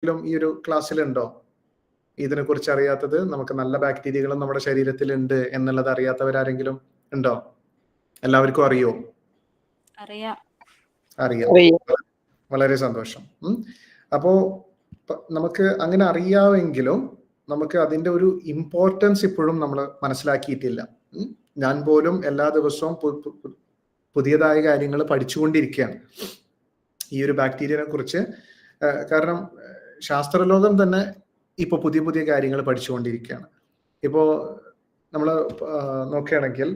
ഈ ഒരു ക്ലാസ്സിലുണ്ടോ ഇതിനെ കുറിച്ച് അറിയാത്തത്? നമുക്ക് നല്ല ബാക്ടീരിയകളും നമ്മുടെ ശരീരത്തിൽ ഉണ്ട് എന്നുള്ളത് അറിയാത്തവരാരെങ്കിലും ഉണ്ടോ? എല്ലാവർക്കും അറിയോ? അറിയാം. വളരെ സന്തോഷം. അപ്പോ നമുക്ക് അങ്ങനെ അറിയാമെങ്കിലും നമുക്ക് അതിന്റെ ഒരു ഇമ്പോർട്ടൻസ് ഇപ്പോഴും നമ്മൾ മനസ്സിലാക്കിയിട്ടില്ല. ഞാൻ പോലും എല്ലാ ദിവസവും പുതിയതായ കാര്യങ്ങൾ പഠിച്ചുകൊണ്ടിരിക്കുകയാണ് ഈ ഒരു ബാക്ടീരിയനെ കുറിച്ച്. കാരണം ശാസ്ത്രലോകം തന്നെ ഇപ്പൊ പുതിയ പുതിയ കാര്യങ്ങൾ പഠിച്ചുകൊണ്ടിരിക്കുകയാണ്. ഇപ്പോ നമ്മൾ നോക്കുകയാണെങ്കിൽ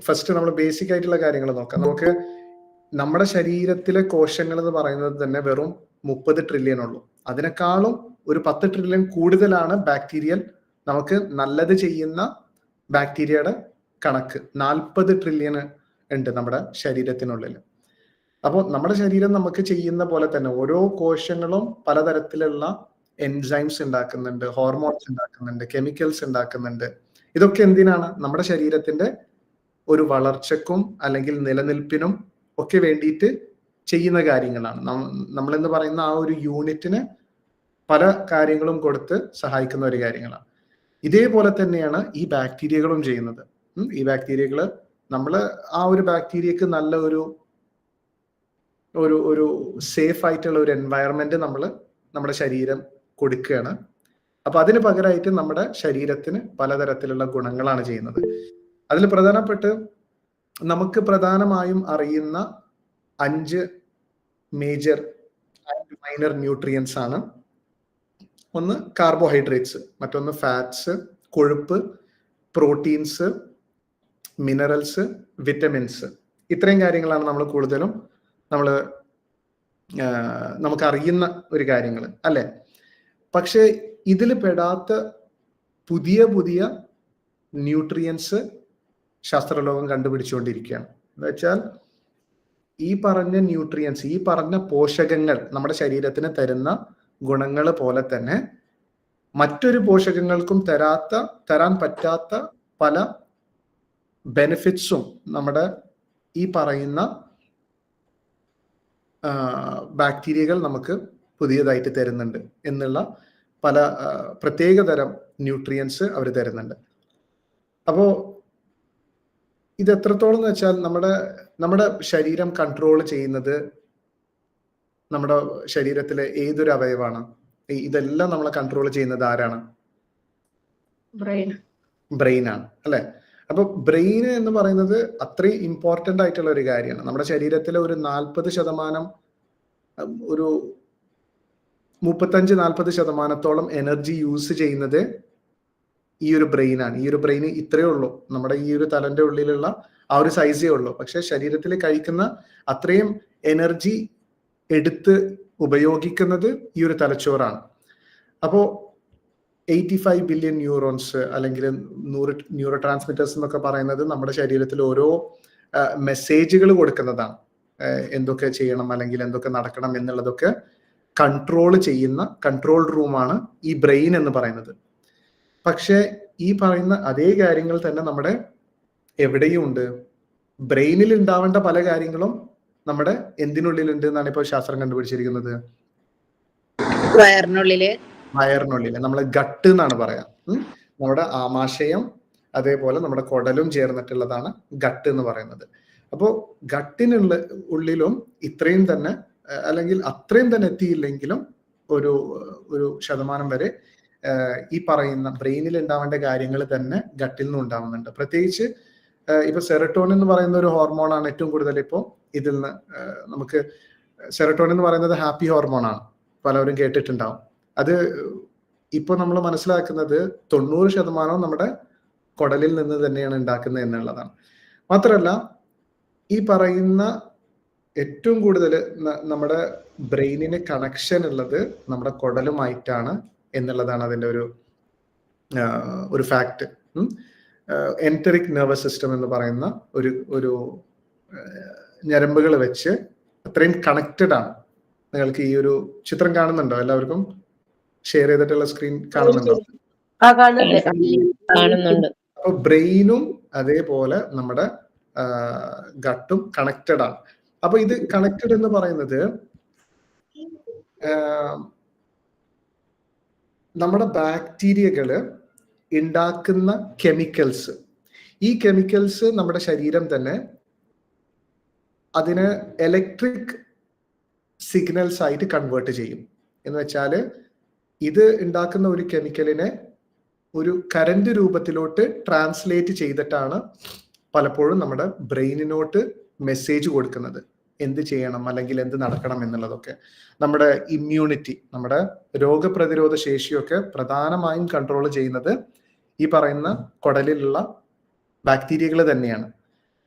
ഫസ്റ്റ് നമ്മൾ ബേസിക് ആയിട്ടുള്ള കാര്യങ്ങൾ നോക്കാം. നമുക്ക് നമ്മുടെ ശരീരത്തിലെ കോശങ്ങൾ എന്ന് പറയുന്നത് തന്നെ വെറും 30 ട്രില്യൺ ഉള്ളൂ. അതിനേക്കാളും ഒരു 10 ട്രില്യൺ കൂടുതലാണ് ബാക്ടീരിയൽ നമുക്ക് നല്ലത് ചെയ്യുന്ന ബാക്ടീരിയയുടെ കണക്ക്. 40 ട്രില്യൺ ഉണ്ട് നമ്മുടെ ശരീരത്തിനുള്ളിൽ. അപ്പോൾ നമ്മുടെ ശരീരം നമുക്ക് ചെയ്യുന്ന പോലെ തന്നെ ഓരോ കോശങ്ങളും പലതരത്തിലുള്ള എൻസൈംസ് ഉണ്ടാക്കുന്നുണ്ട്, ഹോർമോൺസ് ഉണ്ടാക്കുന്നുണ്ട്, കെമിക്കൽസ് ഉണ്ടാക്കുന്നുണ്ട്. ഇതൊക്കെ എന്തിനാണ്? നമ്മുടെ ശരീരത്തിന്റെ ഒരു വളർച്ചക്കും അല്ലെങ്കിൽ നിലനിൽപ്പിനും ഒക്കെ വേണ്ടിയിട്ട് ചെയ്യുന്ന കാര്യങ്ങളാണ്. നമ്മളെന്ന് പറയുന്ന ആ ഒരു യൂണിറ്റിന് പല കാര്യങ്ങളും കൊടുത്ത് സഹായിക്കുന്ന ഒരു കാര്യങ്ങളാണ്. ഇതേപോലെ തന്നെയാണ് ഈ ബാക്ടീരിയകളും ചെയ്യുന്നത്. ഈ ബാക്ടീരിയകള് നമ്മൾ ആ ഒരു ബാക്ടീരിയക്ക് നല്ല ഒരു സേഫ് ആയിട്ടുള്ള ഒരു എൻവയറമെന്റ് നമ്മുടെ ശരീരം കൊടുക്കുകയാണ്. അപ്പൊ അതിന് പകരമായിട്ട് നമ്മുടെ ശരീരത്തിന് പലതരത്തിലുള്ള ഗുണങ്ങളാണ് ചെയ്യുന്നത്. അതിൽ പ്രധാനപ്പെട്ട് നമുക്ക് പ്രധാനമായും അറിയുന്ന 5 മേജർ ആൻഡ് മൈനർ ന്യൂട്രിയൻസ് ആണ്. ഒന്ന് കാർബോഹൈഡ്രേറ്റ്സ്, മറ്റൊന്ന് ഫാറ്റ്സ്, കൊഴുപ്പ്, പ്രോട്ടീൻസ്, മിനറൽസ്, വിറ്റമിൻസ്. ഇത്രയും കാര്യങ്ങളാണ് നമ്മൾ കൂടുതലും നമുക്ക് അറിയുന്ന ഒരു കാര്യങ്ങൾ അല്ലെ. പക്ഷെ ഇതിൽ പെടാത്ത പുതിയ പുതിയ ന്യൂട്രിയൻസ് ശാസ്ത്രലോകം കണ്ടുപിടിച്ചുകൊണ്ടിരിക്കുകയാണ്. എന്ന് വെച്ചാൽ ഈ പറഞ്ഞ ന്യൂട്രിയൻസ്, ഈ പറഞ്ഞ പോഷകങ്ങൾ നമ്മുടെ ശരീരത്തിന് തരുന്ന ഗുണങ്ങൾ പോലെ തന്നെ മറ്റൊരു പോഷകങ്ങൾക്കും തരാൻ പറ്റാത്ത പല ബെനിഫിറ്റ്സും നമ്മുടെ ഈ പറയുന്ന ബാക്ടീരിയകൾ നമുക്ക് പുതിയതായിട്ട് തരുന്നുണ്ട് എന്നുള്ള പല പ്രത്യേകതരം ന്യൂട്രിയൻസ് അവർ തരുന്നുണ്ട്. അപ്പോ ഇത് എത്രത്തോളം എന്ന് വെച്ചാൽ നമ്മുടെ ശരീരം കൺട്രോൾ ചെയ്യുന്നത് നമ്മുടെ ശരീരത്തിലെ ഏതൊരു അവയവാണ്? ഇതെല്ലാം നമ്മളെ കൺട്രോൾ ചെയ്യുന്നത് ആരാണ്? ബ്രെയിൻ ആണ് അല്ലെ. അപ്പൊ ബ്രെയിൻ എന്ന് പറയുന്നത് അത്രയും ഇമ്പോർട്ടന്റ് ആയിട്ടുള്ള ഒരു കാര്യമാണ്. നമ്മുടെ ശരീരത്തിലെ ഒരു 40%, ഒരു 35-40% എനർജി യൂസ് ചെയ്യുന്നത് ഈ ഒരു ബ്രെയിൻ ആണ്. ഈ ഒരു ബ്രെയിൻ ഇത്രയേ ഉള്ളൂ, നമ്മുടെ ഈ ഒരു തലന്റെ ഉള്ളിലുള്ള ആ ഒരു സൈസേ ഉള്ളൂ. പക്ഷെ ശരീരത്തിൽ കഴിക്കുന്ന അത്രയും എനർജി എടുത്ത് ഉപയോഗിക്കുന്നത് ഈ ഒരു തലച്ചോറാണ്. അപ്പോ 85 ബില്യൺ ന്യൂറോൺസ് അല്ലെങ്കിൽ 100 ന്യൂറോ ട്രാൻസ്മിറ്റേഴ്സ് എന്നൊക്കെ പറയുന്നത് നമ്മുടെ ശരീരത്തിൽ ഓരോ മെസ്സേജുകൾ കൊടുക്കുന്നതാണ്. എന്തൊക്കെ ചെയ്യണം അല്ലെങ്കിൽ എന്തൊക്കെ നടക്കണം എന്നുള്ളതൊക്കെ കൺട്രോൾ ചെയ്യുന്ന കൺട്രോൾ റൂമാണ് ഈ ബ്രെയിൻ എന്ന് പറയുന്നത്. പക്ഷെ ഈ പറയുന്ന അതേ കാര്യങ്ങൾ തന്നെ നമ്മുടെ എവിടെയും ഉണ്ട്. ബ്രെയിനിൽ ഉണ്ടാവേണ്ട പല കാര്യങ്ങളും നമ്മുടെ എന്തിനുള്ളിലുണ്ട് എന്നാണ് ഇപ്പോൾ ശാസ്ത്രം കണ്ടുപിടിച്ചിരിക്കുന്നത്? വയറിനുള്ളില്, നമ്മളെ ഗട്ട് എന്നാണ് പറയാം. നമ്മുടെ ആമാശയം അതേപോലെ നമ്മുടെ കുടലും ചേർന്നിട്ടുള്ളതാണ് ഗട്ട് എന്ന് പറയുന്നത്. അപ്പോൾ ഗട്ടിനുള്ള ഉള്ളിലും ഇത്രയും തന്നെ അല്ലെങ്കിൽ അത്രയും തന്നെ എത്തിയില്ലെങ്കിലും ഒരു ശതമാനം വരെ ഈ പറയുന്ന ബ്രെയിനിൽ ഉണ്ടാവേണ്ട കാര്യങ്ങൾ തന്നെ ഗട്ടിൽ നിന്ന് ഉണ്ടാവുന്നുണ്ട്. പ്രത്യേകിച്ച് ഇപ്പൊ സെറട്ടോണിൻ എന്ന് പറയുന്ന ഒരു ഹോർമോണാണ് ഏറ്റവും കൂടുതൽ ഇപ്പോൾ ഇതിൽ നിന്ന് നമുക്ക്. സെറട്ടോണിൻ എന്ന് പറയുന്നത് ഹാപ്പി ഹോർമോണാണ്, പലവരും കേട്ടിട്ടുണ്ടാവും. അത് ഇപ്പൊ നമ്മൾ മനസ്സിലാക്കുന്നത് 90% നമ്മുടെ കുടലിൽ നിന്ന് തന്നെയാണ് ഉണ്ടാക്കുന്നത് എന്നുള്ളതാണ്. മാത്രമല്ല ഈ പറയുന്ന ഏറ്റവും കൂടുതൽ നമ്മുടെ ബ്രെയിനിന് കണക്ഷൻ ഉള്ളത് നമ്മുടെ കുടലുമായിട്ടാണ് എന്നുള്ളതാണ് അതിൻ്റെ ഒരു ഫാക്ട്. എൻറ്ററിക് നെർവസ് സിസ്റ്റം എന്ന് പറയുന്ന ഒരു ഞരമ്പുകൾ വെച്ച് അത്രയും കണക്റ്റഡ് ആണ്. നിങ്ങൾക്ക് ഈ ഒരു ചിത്രം കാണുന്നുണ്ടോ? എല്ലാവർക്കും ഷെയർ ചെയ്തിട്ടുള്ള സ്ക്രീൻ കാണുന്നുണ്ടോ? അപ്പൊ ബ്രെയിനും അതേപോലെ നമ്മുടെ ഗട്ടും കണക്റ്റഡ് ആണ്. അപ്പൊ ഇത് കണക്റ്റഡ് എന്ന് പറയുന്നത് നമ്മുടെ ബാക്ടീരിയകള് ഉണ്ടാക്കുന്ന കെമിക്കൽസ്, ഈ കെമിക്കൽസ് നമ്മുടെ ശരീരം തന്നെ അതിനെ ഇലക്ട്രിക് സിഗ്നൽസ് ആയിട്ട് കൺവേർട്ട് ചെയ്യും. എന്ന് വെച്ചാൽ ഇത് ഉണ്ടാക്കുന്ന ഒരു കെമിക്കലിനെ ഒരു കറന്റ് രൂപത്തിലോട്ട് ട്രാൻസ്ലേറ്റ് ചെയ്തിട്ടാണ് പലപ്പോഴും നമ്മുടെ ബ്രെയിനിനോട്ട് മെസ്സേജ് കൊടുക്കുന്നത്, എന്ത് ചെയ്യണം അല്ലെങ്കിൽ എന്ത് നടക്കണം എന്നുള്ളതൊക്കെ. നമ്മുടെ ഇമ്മ്യൂണിറ്റി, നമ്മുടെ രോഗപ്രതിരോധ ശേഷിയൊക്കെ പ്രധാനമായും കൺട്രോൾ ചെയ്യുന്നത് ഈ പറയുന്ന കുടലിലുള്ള ബാക്ടീരിയകൾ തന്നെയാണ്.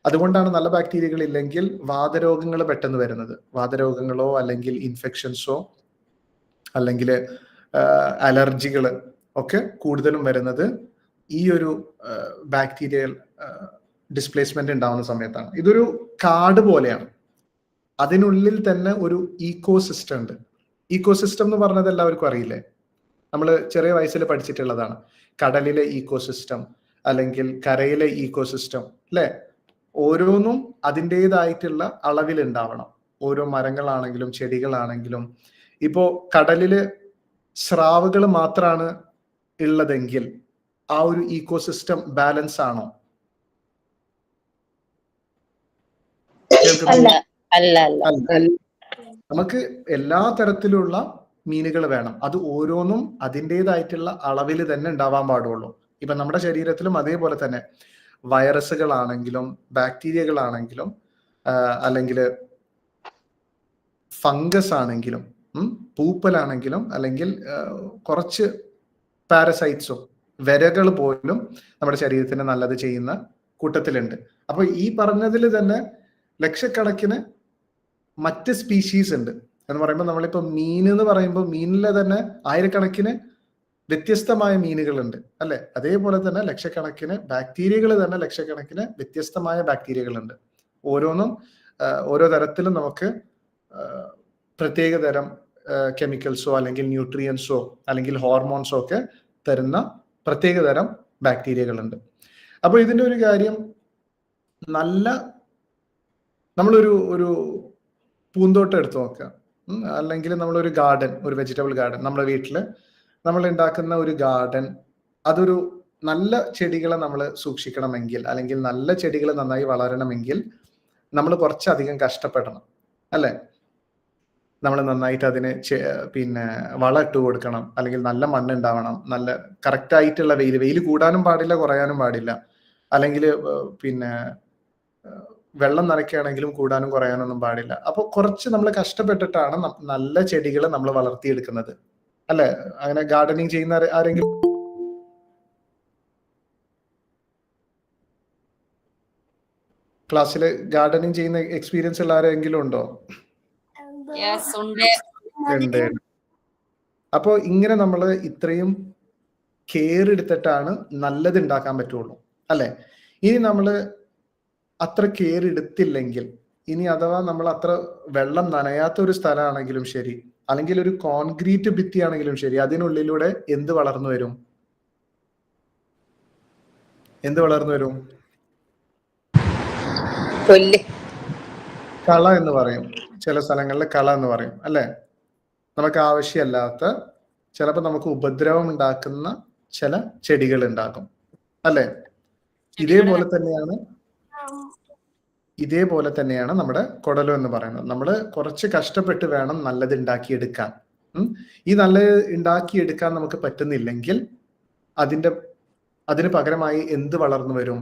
അതുകൊണ്ടാണ് നല്ല ബാക്ടീരിയകൾ ഇല്ലെങ്കിൽ വാതരോഗങ്ങൾ പെട്ടെന്ന് വരുന്നത്. വാതരോഗങ്ങളോ അല്ലെങ്കിൽ ഇൻഫെക്ഷൻസോ അല്ലെങ്കിൽ അലർജികൾ ഒക്കെ കൂടുതലും വരുന്നത് ഈ ഒരു ബാക്ടീരിയൽ ഡിസ്പ്ലേസ്മെന്റ് ഉണ്ടാവുന്ന സമയത്താണ്. ഇതൊരു കാട് പോലെയാണ്. അതിനുള്ളിൽ തന്നെ ഒരു ഈക്കോസിസ്റ്റം ഉണ്ട്. ഈക്കോസിസ്റ്റം എന്ന് പറഞ്ഞത് എല്ലാവർക്കും അറിയില്ലേ? നമ്മൾ ചെറിയ വയസ്സിൽ പഠിച്ചിട്ടുള്ളതാണ്. കടലിലെ ഈക്കോസിസ്റ്റം അല്ലെങ്കിൽ കരയിലെ ഈക്കോസിസ്റ്റം അല്ലെ? ഓരോന്നും അതിൻ്റെതായിട്ടുള്ള അളവിൽ ഉണ്ടാവണം. ഓരോ മരങ്ങളാണെങ്കിലും ചെടികളാണെങ്കിലും. ഇപ്പോ കടലില് സ്രാവുകൾ മാത്രമാണ് ഉള്ളതെങ്കിൽ ആ ഒരു ഈക്കോസിസ്റ്റം ബാലൻസ് ആണോ? നമുക്ക് എല്ലാ തരത്തിലുള്ള മീനുകൾ വേണം. അത് ഓരോന്നും അതിൻ്റെതായിട്ടുള്ള അളവിൽ തന്നെ ഉണ്ടാവാൻ പാടുള്ളൂ. ഇപ്പൊ നമ്മുടെ ശരീരത്തിലും അതേപോലെ തന്നെ വൈറസുകളാണെങ്കിലും ബാക്ടീരിയകളാണെങ്കിലും അല്ലെങ്കിൽ ഫംഗസ് ആണെങ്കിലും പൂപ്പലാണെങ്കിലും അല്ലെങ്കിൽ കുറച്ച് പാരസൈറ്റ്സോ വിരകൾ പോലും നമ്മുടെ ശരീരത്തിന് നല്ലത് ചെയ്യുന്ന കൂട്ടത്തിലുണ്ട്. അപ്പൊ ഈ പറഞ്ഞതിൽ തന്നെ ലക്ഷക്കണക്കിന് മറ്റ് സ്പീഷീസ് ഉണ്ട് എന്ന് പറയുമ്പോൾ, നമ്മളിപ്പോ മീൻ എന്ന് പറയുമ്പോൾ മീനിലെ തന്നെ ആയിരക്കണക്കിന് വ്യത്യസ്തമായ മീനുകളുണ്ട് അല്ലെ? അതേപോലെ തന്നെ ലക്ഷക്കണക്കിന് ബാക്ടീരിയകൾ തന്നെ ലക്ഷക്കണക്കിന് വ്യത്യസ്തമായ ബാക്ടീരിയകളുണ്ട്. ഓരോന്നും ഓരോ തരത്തിലും നമുക്ക് പ്രത്യേക തരം കെമിക്കൽസോ അല്ലെങ്കിൽ ന്യൂട്രിയൻസോ അല്ലെങ്കിൽ ഹോർമോൺസോ ഒക്കെ തരുന്ന പ്രത്യേക തരം ബാക്ടീരിയകളുണ്ട്. അപ്പൊ ഇതിന്റെ ഒരു കാര്യം, നമ്മളൊരു പൂന്തോട്ടം എടുത്തു നോക്കുക, അല്ലെങ്കിൽ നമ്മളൊരു ഗാർഡൻ, ഒരു വെജിറ്റബിൾ ഗാർഡൻ, നമ്മുടെ വീട്ടില് നമ്മൾ ഉണ്ടാക്കുന്ന ഒരു ഗാർഡൻ, അതൊരു നല്ല ചെടികളെ നമ്മൾ സൂക്ഷിക്കണമെങ്കിൽ അല്ലെങ്കിൽ നല്ല ചെടികൾ നന്നായി വളരണമെങ്കിൽ നമ്മൾ കുറച്ചധികം കഷ്ടപ്പെടണം അല്ലെ? നമ്മൾ നന്നായിട്ട് അതിന് വളം ഇട്ട് കൊടുക്കണം, അല്ലെങ്കിൽ നല്ല മണ്ണ് ഉണ്ടാവണം, നല്ല കറക്റ്റ് ആയിട്ടുള്ള വെയിൽ കൂടാനും പാടില്ല കുറയാനും പാടില്ല, അല്ലെങ്കിൽ വെള്ളം നനയ്ക്കുകയാണെങ്കിലും കൂടാനും കുറയാനൊന്നും പാടില്ല. അപ്പൊ കുറച്ച് നമ്മൾ കഷ്ടപ്പെട്ടിട്ടാണ് നല്ല ചെടികൾ നമ്മൾ വളർത്തിയെടുക്കുന്നത് അല്ലെ? അങ്ങനെ ഗാർഡനിങ് ചെയ്യുന്ന ആരെങ്കിലും ക്ലാസ്സിൽ ഗാർഡനിങ് ചെയ്യുന്ന എക്സ്പീരിയൻസ് ഉള്ള ആരെങ്കിലും ഉണ്ടോ? ഉണ്ട്. അപ്പോ ഇങ്ങനെ നമ്മൾ ഇത്രയും കെയർ എടുത്തിട്ടാണ് നല്ലത് ഉണ്ടാക്കാൻ പറ്റുള്ളൂ അല്ലെ? ഇനി നമ്മൾ അത്ര കെയർ എടുത്തില്ലെങ്കിൽ, ഇനി അഥവാ നമ്മൾ അത്ര വെള്ളം നനയാത്ത ഒരു സ്ഥലമാണെങ്കിലും ശരി, അല്ലെങ്കിൽ ഒരു കോൺക്രീറ്റ് ഭിത്തി ആണെങ്കിലും ശരി, അതിനുള്ളിലൂടെ എന്ത് വളർന്നു വരും? എന്ത് വളർന്നു വരും? കള എന്ന് പറയും. ചില സ്ഥലങ്ങളിൽ കള എന്ന് പറയും അല്ലെ? നമുക്ക് ആവശ്യമല്ലാത്ത, ചിലപ്പോൾ നമുക്ക് ഉപദ്രവം ഉണ്ടാക്കുന്ന ചില ചെടികൾ ഉണ്ടാക്കും അല്ലെ? ഇതേപോലെ തന്നെയാണ് നമ്മുടെ കുടലും എന്ന് പറയുന്നത്. നമ്മൾ കുറച്ച് കഷ്ടപ്പെട്ട് വേണം നല്ലത് ഉണ്ടാക്കിയെടുക്കാൻ. ഈ നല്ലത് ഉണ്ടാക്കിയെടുക്കാൻ നമുക്ക് പറ്റുന്നില്ലെങ്കിൽ അതിന് പകരമായി എന്ത് വളർന്നു വരും?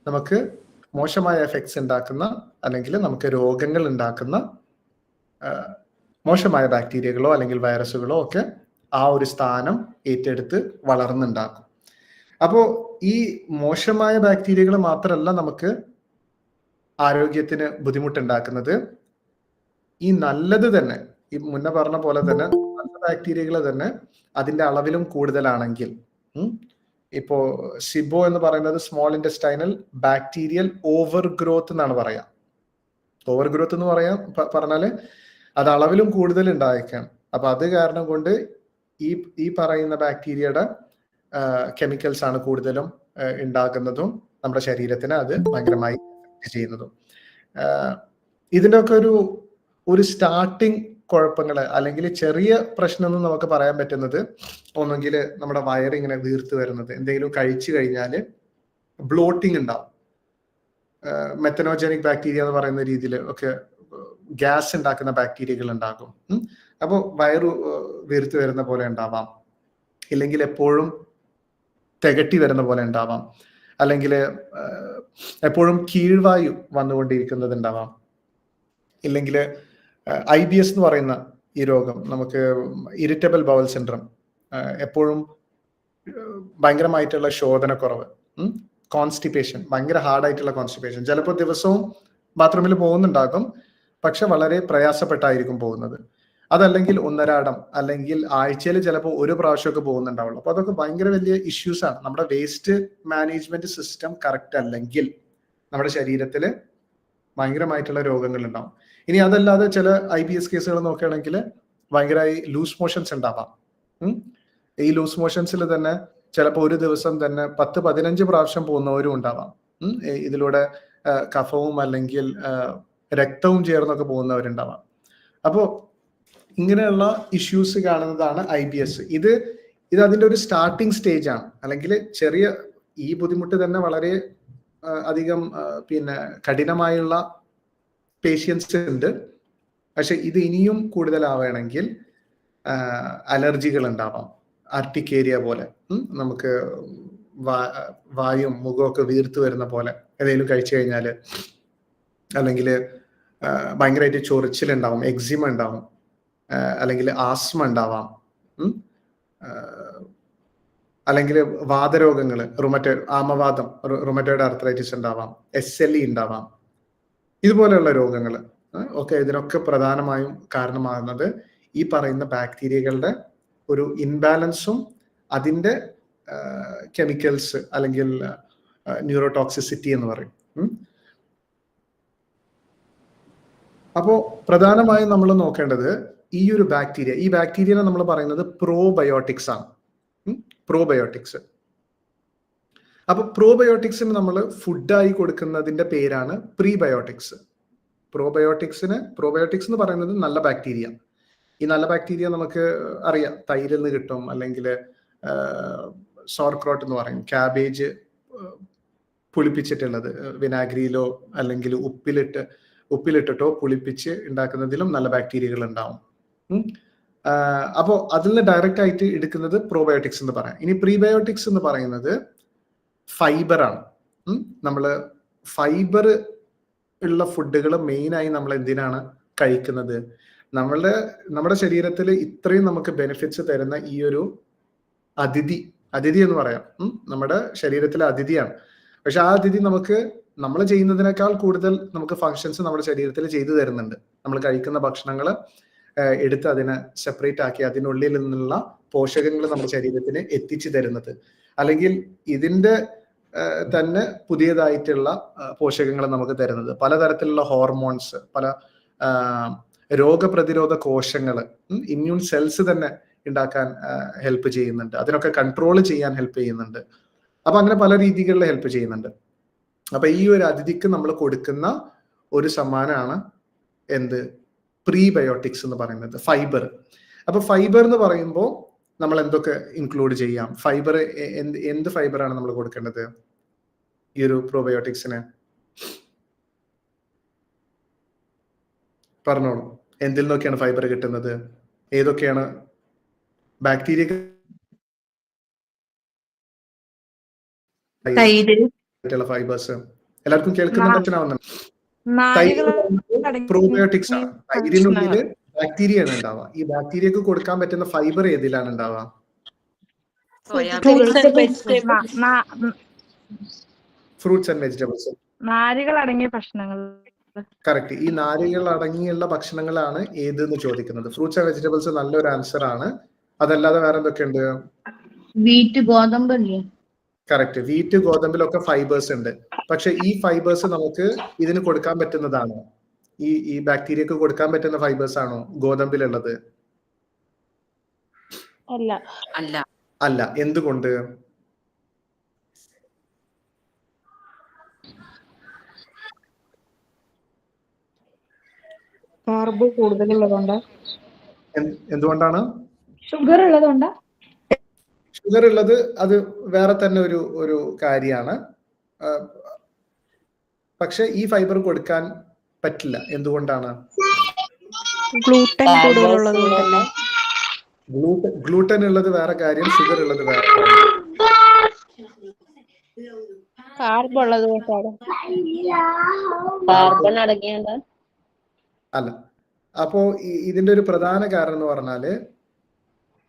നമുക്ക് മോശമായ എഫക്ട്സ് ഉണ്ടാക്കുന്ന അല്ലെങ്കിൽ നമുക്ക് രോഗങ്ങൾ ഉണ്ടാക്കുന്ന മോശമായ ബാക്ടീരിയകളോ അല്ലെങ്കിൽ വൈറസുകളോ ഒക്കെ ആ ഒരു സ്ഥാനം ഏറ്റെടുത്ത് വളർന്നുണ്ടാക്കും. അപ്പോൾ ഈ മോശമായ ബാക്ടീരിയകൾ മാത്രമല്ല നമുക്ക് ആരോഗ്യത്തിന് ബുദ്ധിമുട്ടുണ്ടാക്കുന്നത്, ഈ നല്ലത് തന്നെ, ഈ മുന്നേ പറഞ്ഞ പോലെ തന്നെ നല്ല ബാക്ടീരിയകൾ തന്നെ അതിന്റെ അളവിലും കൂടുതലാണെങ്കിൽ, ഇപ്പോ സിബോ എന്ന് പറയുന്നത് small intestinal bacterial over growth എന്നാണ് പറയാം. ഓവർ ഗ്രോത്ത് എന്ന് പറഞ്ഞാല് അത് അളവിലും കൂടുതൽ ഉണ്ടായേക്കാണ്. അപ്പൊ അത് കാരണം കൊണ്ട് ഈ പറയുന്ന ബാക്ടീരിയയുടെ കെമിക്കൽസ് ആണ് കൂടുതലും ഉണ്ടാക്കുന്നതും നമ്മുടെ ശരീരത്തിന് അത് ഭയങ്കരമായി ചെയ്യുന്നതും. ഇതിന്റെ ഒക്കെ ഒരു സ്റ്റാർട്ടിങ് കുഴപ്പങ്ങൾ അല്ലെങ്കിൽ ചെറിയ പ്രശ്നം എന്ന് നമുക്ക് പറയാൻ പറ്റുന്നത് ഒന്നെങ്കിൽ നമ്മുടെ വയർ ഇങ്ങനെ വീർത്ത് വരുന്നത്, എന്തെങ്കിലും കഴിച്ചു കഴിഞ്ഞാൽ ബ്ലോട്ടിംഗ് ഉണ്ടാവും, മെത്തനോജനിക് ബാക്ടീരിയ എന്ന് പറയുന്ന രീതിയിൽ ഒക്കെ ഗ്യാസ് ഉണ്ടാക്കുന്ന ബാക്ടീരിയകൾ ഉണ്ടാകും. അപ്പോൾ വയറ് വീർത്ത് വരുന്ന പോലെ ഉണ്ടാവാം, ഇല്ലെങ്കിൽ എപ്പോഴും തികട്ടി വരുന്ന പോലെ ഉണ്ടാവാം, അല്ലെങ്കിൽ എപ്പോഴും കീഴ്വായു വന്നുകൊണ്ടിരിക്കുന്നത് ഉണ്ടാവാം, ഇല്ലെങ്കിൽ IBS എന്ന് പറയുന്ന ഈ രോഗം, നമുക്ക് ഇറിറ്റബിൾ ബവൽ സിൻഡ്രം, എപ്പോഴും ഭയങ്കരമായിട്ടുള്ള ശോധനക്കുറവ്, കോൺസ്റ്റിപ്പേഷൻ, ഭയങ്കര ഹാർഡായിട്ടുള്ള കോൺസ്റ്റിപ്പേഷൻ, ചിലപ്പോൾ ദിവസവും ബാത്റൂമിൽ പോകുന്നുണ്ടാകും, പക്ഷെ വളരെ പ്രയാസപ്പെട്ടായിരിക്കും പോകുന്നത്. അതല്ലെങ്കിൽ ഒന്നരാടം, അല്ലെങ്കിൽ ആഴ്ചയിൽ ചിലപ്പോൾ ഒരു പ്രാവശ്യമൊക്കെ പോകുന്നുണ്ടാവുള്ളൂ. അപ്പൊ അതൊക്കെ ഭയങ്കര വലിയ ഇഷ്യൂസ് ആണ്. നമ്മുടെ വേസ്റ്റ് മാനേജ്മെന്റ് സിസ്റ്റം കറക്റ്റ് അല്ലെങ്കിൽ നമ്മുടെ ശരീരത്തിൽ ഭയങ്കരമായിട്ടുള്ള രോഗങ്ങൾ ഉണ്ടാവും. ഇനി അതല്ലാതെ ചില IBS കേസുകൾ നോക്കുകയാണെങ്കിൽ ഭയങ്കരമായി ലൂസ് മോഷൻസ് ഉണ്ടാവാം. ഈ ലൂസ് മോഷൻസിൽ തന്നെ ചിലപ്പോൾ ഒരു ദിവസം തന്നെ 10-15 പ്രാവശ്യം പോകുന്നവരും ഉണ്ടാവാം. ഇതിലൂടെ കഫവും അല്ലെങ്കിൽ രക്തവും ചേർന്നൊക്കെ പോകുന്നവരുണ്ടാവാം. അപ്പോൾ ഇങ്ങനെയുള്ള ഇഷ്യൂസ് കാണുന്നതാണ് IBS. ഇത് അതിന്റെ ഒരു സ്റ്റാർട്ടിങ് സ്റ്റേജ് ആണ്. അല്ലെങ്കിൽ ചെറിയ ഈ ബുദ്ധിമുട്ട് തന്നെ വളരെ അധികം പിന്നെ കഠിനമായുള്ള പേഷ്യൻസ് ഉണ്ട്. പക്ഷെ ഇത് ഇനിയും കൂടുതലാവുകയാണെങ്കിൽ അലർജികൾ ഉണ്ടാവാം, ആർട്ടിക്കേരിയ പോലെ, നമുക്ക് വായും മുഖമൊക്കെ വീർത്ത് വരുന്ന പോലെ ഏതെങ്കിലും കഴിച്ചു കഴിഞ്ഞാൽ, അല്ലെങ്കിൽ ഭയങ്കരമായിട്ട് ചൊറിച്ചിലുണ്ടാവും, എക്സിമ ഉണ്ടാവും, അല്ലെങ്കിൽ ആസ്മ ഉണ്ടാവാം, അല്ലെങ്കിൽ വാതരോഗങ്ങൾ, ആമവാദം, റുമറ്റോയിഡ് ആർത്രൈറ്റിസ് ഉണ്ടാവാം, SLE ഉണ്ടാവാം. ഇതുപോലെയുള്ള രോഗങ്ങൾ ഒക്കെ ഇതിനൊക്കെ പ്രധാനമായും കാരണമാകുന്നത് ഈ പറയുന്ന ബാക്ടീരിയകളുടെ ഒരു ഇൻബാലൻസും അതിന്റെ കെമിക്കൽസ് അല്ലെങ്കിൽ ന്യൂറോടോക്സിസിറ്റി എന്ന് പറയും. അപ്പോൾ പ്രധാനമായും നമ്മൾ നോക്കേണ്ടത് ഈ ഒരു ഈ ബാക്ടീരിയനെ നമ്മൾ പറയുന്നത് പ്രോബയോട്ടിക്സ് ആണ്. പ്രോബയോട്ടിക്സ്. അപ്പൊ പ്രോബയോട്ടിക്സിന് നമ്മൾ ഫുഡായി കൊടുക്കുന്നതിന്റെ പേരാണ് പ്രീബയോട്ടിക്സ്. പ്രോബയോട്ടിക്സ് എന്ന് പറയുന്നത് നല്ല ബാക്ടീരിയ. ഈ നല്ല ബാക്ടീരിയ നമുക്ക് അറിയാം, തൈരിൽ നിന്ന് കിട്ടും, അല്ലെങ്കിൽ സോർക്രോട്ട് എന്ന് പറയും, ക്യാബേജ് പുളിപ്പിച്ചിട്ടുള്ളത്, വിനാഗിരിയിലോ അല്ലെങ്കിൽ ഉപ്പിലിട്ടിട്ടോ പുളിപ്പിച്ച് ഉണ്ടാക്കുന്നതിലും നല്ല ബാക്ടീരിയകൾ ഉണ്ടാവും. അപ്പോൾ അതിൽ നിന്ന് ഡയറക്റ്റ് ആയിട്ട് എടുക്കുന്നത് പ്രോബയോട്ടിക്സ് എന്ന് പറയാം. ഇനി പ്രീബയോട്ടിക്സ് എന്ന് പറയുന്നത് ഫൈബർ ആണ്. നമ്മൾ ഫൈബർ ഉള്ള ഫുഡുകൾ മെയിനായി നമ്മൾ എന്തിനാണ് കഴിക്കുന്നത്? നമ്മുടെ ശരീരത്തിൽ ഇത്രയും നമുക്ക് ബെനിഫിറ്റ്സ് തരുന്ന ഈ ഒരു അതിഥി എന്ന് പറയാം, നമ്മുടെ ശരീരത്തിലെ അതിഥിയാണ്. പക്ഷെ ആ അതിഥി നമ്മൾ ചെയ്യുന്നതിനേക്കാൾ കൂടുതൽ നമുക്ക് ഫങ്ഷൻസ് നമ്മുടെ ശരീരത്തിൽ ചെയ്തു തരുന്നുണ്ട്. നമ്മൾ കഴിക്കുന്ന ഭക്ഷണങ്ങൾ എടുത്ത് അതിനെ സെപ്പറേറ്റ് ആക്കി അതിനുള്ളിൽ നിന്നുള്ള പോഷകങ്ങൾ നമ്മുടെ ശരീരത്തിന് എത്തിച്ചു തരുന്നത്, അല്ലെങ്കിൽ ഇതിന്റെ തന്നെ പുതിയതായിട്ടുള്ള പോഷകങ്ങൾ നമുക്ക് തരുന്നത്, പലതരത്തിലുള്ള ഹോർമോൺസ്, പല രോഗപ്രതിരോധ കോശങ്ങൾ, ഇമ്മ്യൂൺ സെൽസ് തന്നെ ഉണ്ടാക്കാൻ ഹെൽപ്പ് ചെയ്യുന്നുണ്ട്, അതിനൊക്കെ കൺട്രോൾ ചെയ്യാൻ ഹെൽപ്പ് ചെയ്യുന്നുണ്ട്. അപ്പൊ അങ്ങനെ പല രീതികളിൽ ഹെൽപ്പ് ചെയ്യുന്നുണ്ട്. അപ്പൊ ഈ ഒരു അതിഥിക്ക് നമ്മൾ കൊടുക്കുന്ന ഒരു സമ്മാനമാണ് എന്ത്? പ്രീബയോട്ടിക്സ് എന്ന് പറയുന്നത്, ഫൈബർ. അപ്പൊ ഫൈബർ എന്ന് പറയുമ്പോൾ നമ്മൾ എന്തൊക്കെ ഇൻക്ലൂഡ് ചെയ്യാം? ഫൈബർ എന്ത് ഫൈബറാണ് നമ്മൾ കൊടുക്കേണ്ടത് ഈ ഒരു പ്രോബയോട്ടിക്സിന്? പറഞ്ഞോളൂ, എന്തിൽ നിന്നൊക്കെയാണ് ഫൈബർ കിട്ടുന്നത്? ഏതൊക്കെയാണ് ബാക്ടീരിയ ഫൈബേഴ്സ്? എല്ലാവർക്കും കേൾക്കുന്ന പറ്റുന്നാവുന്നുണ്ട്. പ്രോബയോട്ടിക്സ് ആണ്. തൈരിനുള്ളിൽ ബാക്ടീരിയ ആണ് ഉണ്ടാവുക. ഈ ബാക്ടീരിയക്ക് കൊടുക്കാൻ പറ്റുന്ന ഫൈബർ ഏതിലാണ് ഉണ്ടാവുക? Fruits and vegetables. നാരുകൾ അടങ്ങിയ ഭക്ഷണങ്ങൾ. കറക്റ്റ്. ഈ നാരുകൾ അടങ്ങിയുള്ള ഭക്ഷണങ്ങളാണ് ഏതെന്ന് ചോദിക്കുന്നത്. ഫ്രൂട്ട്സ് ആൻഡ് വെജിറ്റബിൾസ് നല്ലൊരു ആൻസർ ആണ്. അതല്ലാതെ വേറെ എന്തൊക്കെയുണ്ട്? വീറ്റ്, ഗോതമ്പ്. കറക്റ്റ്. വീറ്റ്, ഗോതമ്പിലൊക്കെ ഫൈബേഴ്സ് ഉണ്ട്. പക്ഷെ ഈ ഫൈബേഴ്സ് നമുക്ക് ഇതിന് കൊടുക്കാൻ പറ്റുന്നതാണോ? ഈ ബാക്ടീരിയക്ക് കൊടുക്കാൻ പറ്റുന്ന ഫൈബേഴ്സ് ആണോ ഗോതമ്പിലുള്ളത്? അല്ല. എന്തുകൊണ്ട്? കാർബ് കൂടുതലുള്ളതുകൊണ്ട്. എന്തുകൊണ്ടാണ്? ഷുഗർ ഉള്ളതുകൊണ്ടാ? ഷുഗർ ഉള്ളത് അത് വേറെ തന്നെ ഒരു കാര്യമാണ്. പക്ഷെ ഈ ഫൈബർ കൊടുക്കാൻ പറ്റില്ല. എന്തുകൊണ്ടാണ്? ഗ്ലൂട്ടൻ കൂടുതലുള്ളത് കൊണ്ടല്ലേ? ഗ്ലൂട്ടൻ ഉള്ളത് വേറെ കാര്യം, ഷുഗർ ഉള്ളത് വേറെ കാര്യം. കാർബ് ഉള്ളത് കൊണ്ടാണ്. കാർബൺ അടങ്ങിയത് അല്ല. അപ്പോ ഇതിന്റെ ഒരു പ്രധാന കാരണം എന്ന് പറഞ്ഞാല്